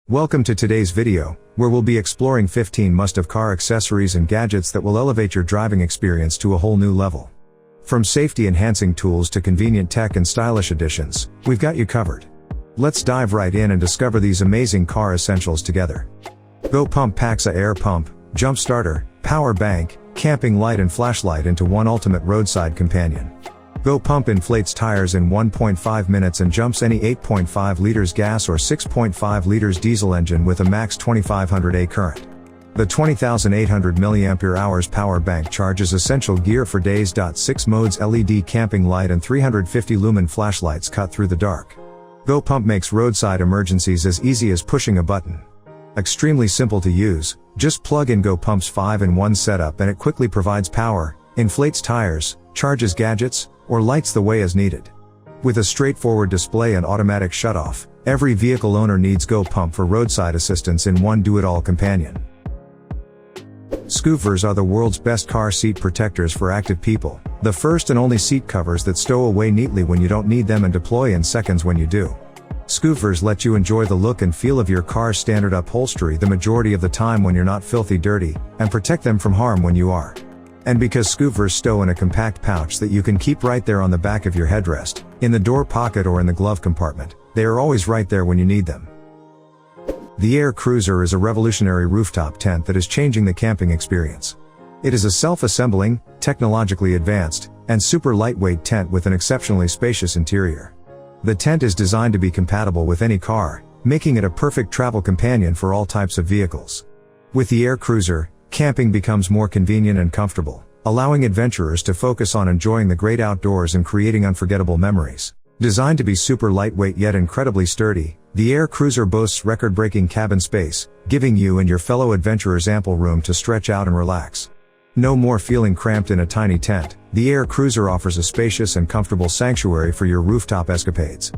Welcome to today's video, where we'll be exploring 15 must-have car accessories and gadgets that will elevate your driving experience to a whole new level. From safety-enhancing tools to convenient tech and stylish additions, we've got you covered. Let's dive right in and discover these amazing car essentials together. GoPump packs a air pump, jump starter, power bank, camping light and flashlight into one ultimate roadside companion. GoPump inflates tires in 1.5 minutes and jumps any 8.5 liters gas or 6.5 liters diesel engine with a max 2500 A current. The 20,800 mAh power bank charges essential gear for days. 6 modes LED camping light and 350 lumen flashlights cut through the dark. GoPump makes roadside emergencies as easy as pushing a button. Extremely simple to use, just plug in GoPump's 5-in-1 setup and it quickly provides power, inflates tires, charges gadgets, or lights the way as needed. With a straightforward display and automatic shutoff, every vehicle owner needs GoPump for roadside assistance in one do-it-all companion. Scuvvers are the world's best car seat protectors for active people, the first and only seat covers that stow away neatly when you don't need them and deploy in seconds when you do. Scuvvers let you enjoy the look and feel of your car's standard upholstery the majority of the time when you're not filthy dirty, and protect them from harm when you are. And because Scuvvers stow in a compact pouch that you can keep right there on the back of your headrest, in the door pocket or in the glove compartment, they are always right there when you need them. The Air Cruiser is a revolutionary rooftop tent that is changing the camping experience. It is a self-assembling, technologically advanced, and super lightweight tent with an exceptionally spacious interior. The tent is designed to be compatible with any car, making it a perfect travel companion for all types of vehicles. With the Air Cruiser, camping becomes more convenient and comfortable, allowing adventurers to focus on enjoying the great outdoors and creating unforgettable memories. Designed to be super lightweight yet incredibly sturdy, the Air Cruiser boasts record-breaking cabin space, giving you and your fellow adventurers ample room to stretch out and relax. No more feeling cramped in a tiny tent, the Air Cruiser offers a spacious and comfortable sanctuary for your rooftop escapades.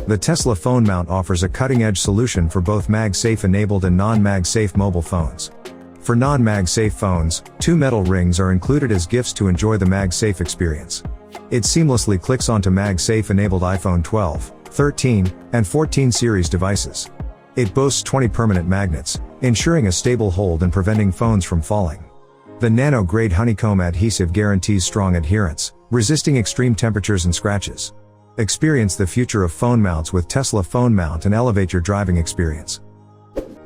The Tesla phone mount offers a cutting-edge solution for both MagSafe enabled and non-MagSafe mobile phones. For non-MagSafe phones, 2 metal rings are included as gifts to enjoy the MagSafe experience. It seamlessly clicks onto MagSafe-enabled iPhone 12, 13, and 14 series devices. It boasts 20 permanent magnets, ensuring a stable hold and preventing phones from falling. The nano-grade honeycomb adhesive guarantees strong adherence, resisting extreme temperatures and scratches. Experience the future of phone mounts with Tesla phone mount and elevate your driving experience.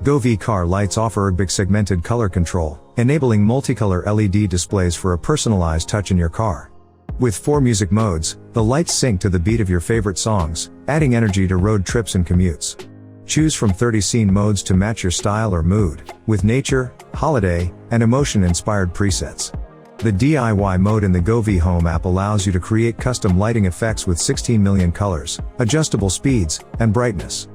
Govee car lights offer big segmented color control, enabling multicolor LED displays for a personalized touch in your car. With 4 music modes, the lights sync to the beat of your favorite songs, adding energy to road trips and commutes. Choose from 30 scene modes to match your style or mood, with nature, holiday, and emotion-inspired presets. The DIY mode in the Govee Home app allows you to create custom lighting effects with 16 million colors, adjustable speeds, and brightness.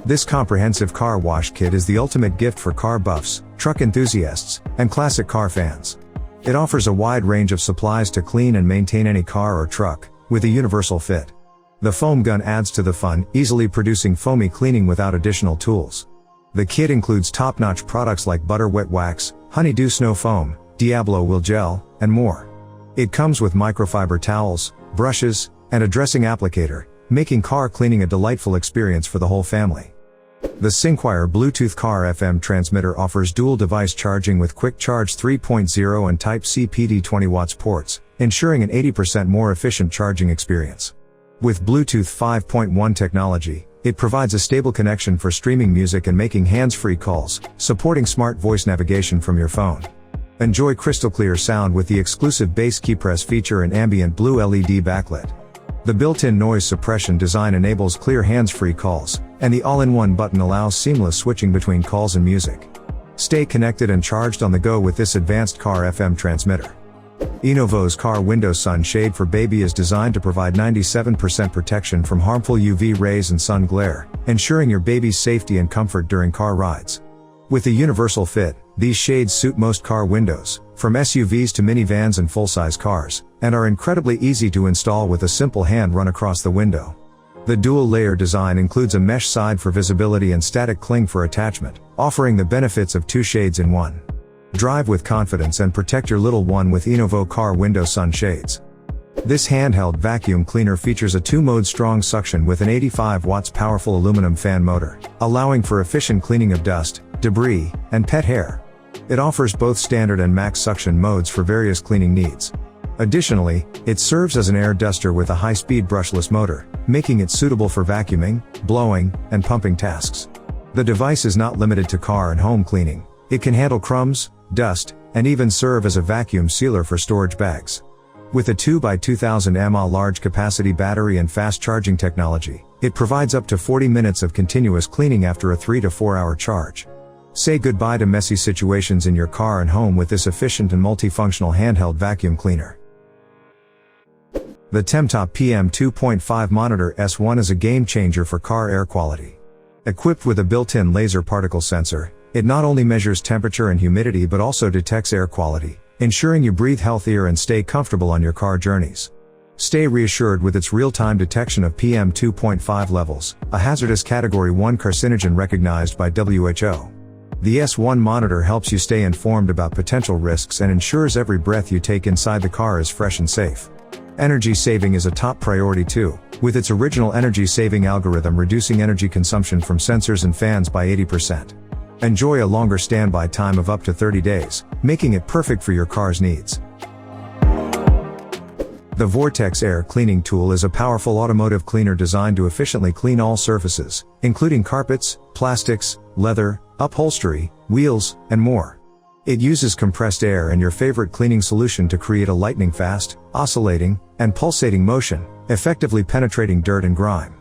This comprehensive car wash kit is the ultimate gift for car buffs, truck enthusiasts, and classic car fans. It offers a wide range of supplies to clean and maintain any car or truck, with a universal fit. The foam gun adds to the fun, easily producing foamy cleaning without additional tools. The kit includes top-notch products like Butter Wet Wax, Honeydew Snow Foam, Diablo Will Gel, and more. It comes with microfiber towels, brushes, and a dressing applicator, making car cleaning a delightful experience for the whole family. The Syncwire Bluetooth car FM transmitter offers dual device charging with Quick Charge 3.0 and Type-C PD 20 watts ports, ensuring an 80% more efficient charging experience. With Bluetooth 5.1 technology, it provides a stable connection for streaming music and making hands-free calls, supporting smart voice navigation from your phone. Enjoy crystal clear sound with the exclusive bass keypress feature and ambient blue LED backlit. The built-in noise suppression design enables clear hands-free calls, and the all-in-one button allows seamless switching between calls and music. Stay connected and charged on the go with this advanced car FM transmitter. Enovo's car window sun shade for baby is designed to provide 97% protection from harmful UV rays and sun glare, ensuring your baby's safety and comfort during car rides. With a universal fit, these shades suit most car windows, from SUVs to minivans and full-size cars, and are incredibly easy to install with a simple hand run across the window. The dual-layer design includes a mesh side for visibility and static cling for attachment, offering the benefits of 2 shades in one. Drive with confidence and protect your little one with Enovo car window sun shades. This handheld vacuum cleaner features a 2-mode strong suction with an 85 watts powerful aluminum fan motor, allowing for efficient cleaning of dust, debris, and pet hair. It offers both standard and max suction modes for various cleaning needs. Additionally, it serves as an air duster with a high-speed brushless motor, making it suitable for vacuuming, blowing, and pumping tasks. The device is not limited to car and home cleaning. It can handle crumbs, dust, and even serve as a vacuum sealer for storage bags. With a 2x2000 mAh large capacity battery and fast charging technology, it provides up to 40 minutes of continuous cleaning after a 3 to 4 hour charge. Say goodbye to messy situations in your car and home with this efficient and multifunctional handheld vacuum cleaner. The Temptop PM 2.5 Monitor S1 is a game changer for car air quality. Equipped with a built-in laser particle sensor, it not only measures temperature and humidity but also detects air quality, ensuring you breathe healthier and stay comfortable on your car journeys. Stay reassured with its real-time detection of PM 2.5 levels, a hazardous Category 1 carcinogen recognized by WHO. The S1 monitor helps you stay informed about potential risks and ensures every breath you take inside the car is fresh and safe. Energy saving is a top priority too, with its original energy saving algorithm reducing energy consumption from sensors and fans by 80%. Enjoy a longer standby time of up to 30 days, making it perfect for your car's needs. The Vortex air cleaning tool is a powerful automotive cleaner designed to efficiently clean all surfaces, including carpets, plastics, leather, upholstery, wheels, and more. It uses compressed air and your favorite cleaning solution to create a lightning-fast, oscillating, and pulsating motion, effectively penetrating dirt and grime.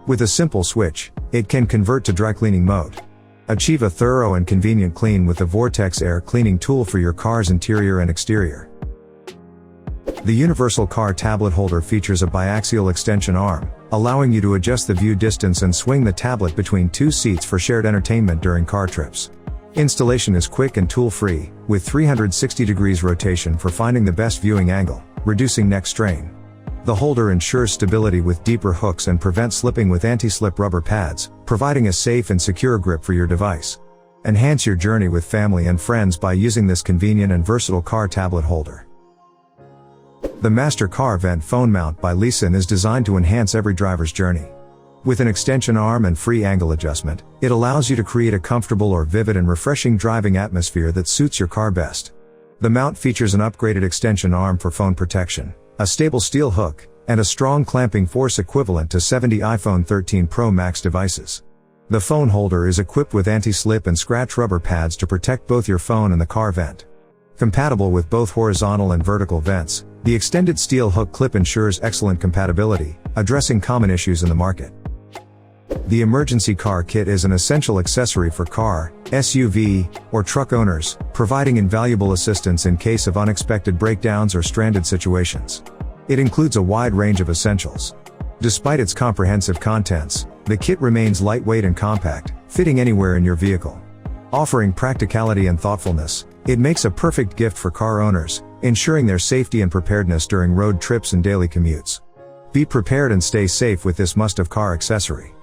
With a simple switch, it can convert to dry cleaning mode. Achieve a thorough and convenient clean with the Vortex air cleaning tool for your car's interior and exterior. The universal car tablet holder features a biaxial extension arm, allowing you to adjust the view distance and swing the tablet between 2 seats for shared entertainment during car trips. Installation is quick and tool-free, with 360 degrees rotation for finding the best viewing angle, reducing neck strain. The holder ensures stability with deeper hooks and prevents slipping with anti-slip rubber pads, providing a safe and secure grip for your device. Enhance your journey with family and friends by using this convenient and versatile car tablet holder. The Master Car Vent Phone Mount by LISEN is designed to enhance every driver's journey. With an extension arm and free angle adjustment, it allows you to create a comfortable or vivid and refreshing driving atmosphere that suits your car best. The mount features an upgraded extension arm for phone protection, a stable steel hook, and a strong clamping force equivalent to 70 iPhone 13 Pro Max devices. The phone holder is equipped with anti-slip and scratch rubber pads to protect both your phone and the car vent. Compatible with both horizontal and vertical vents, the extended steel hook clip ensures excellent compatibility, addressing common issues in the market. The Emergency Car Kit is an essential accessory for car, SUV, or truck owners, providing invaluable assistance in case of unexpected breakdowns or stranded situations. It includes a wide range of essentials. Despite its comprehensive contents, the kit remains lightweight and compact, fitting anywhere in your vehicle. Offering practicality and thoughtfulness, it makes a perfect gift for car owners, ensuring their safety and preparedness during road trips and daily commutes. Be prepared and stay safe with this must-have car accessory.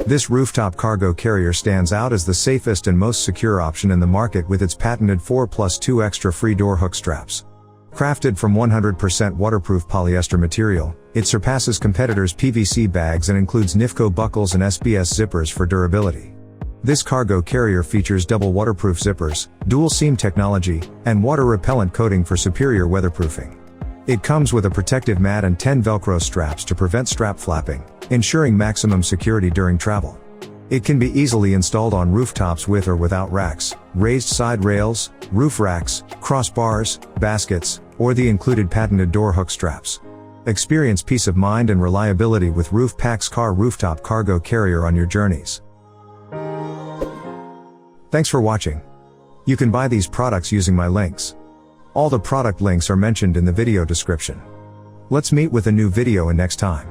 This rooftop cargo carrier stands out as the safest and most secure option in the market with its patented 4+2 extra free door hook straps. Crafted from 100% waterproof polyester material, it surpasses competitors' PVC bags and includes NIFCO buckles and SBS zippers for durability. This cargo carrier features double waterproof zippers, dual seam technology, and water repellent coating for superior weatherproofing. It comes with a protective mat and 10 Velcro straps to prevent strap flapping, ensuring maximum security during travel. It can be easily installed on rooftops with or without racks, raised side rails, roof racks, crossbars, baskets, or the included patented door hook straps. Experience peace of mind and reliability with Roofpack's car rooftop cargo carrier on your journeys. Thanks for watching. You can buy these products using my links. All the product links are mentioned in the video description. Let's meet with a new video in next time.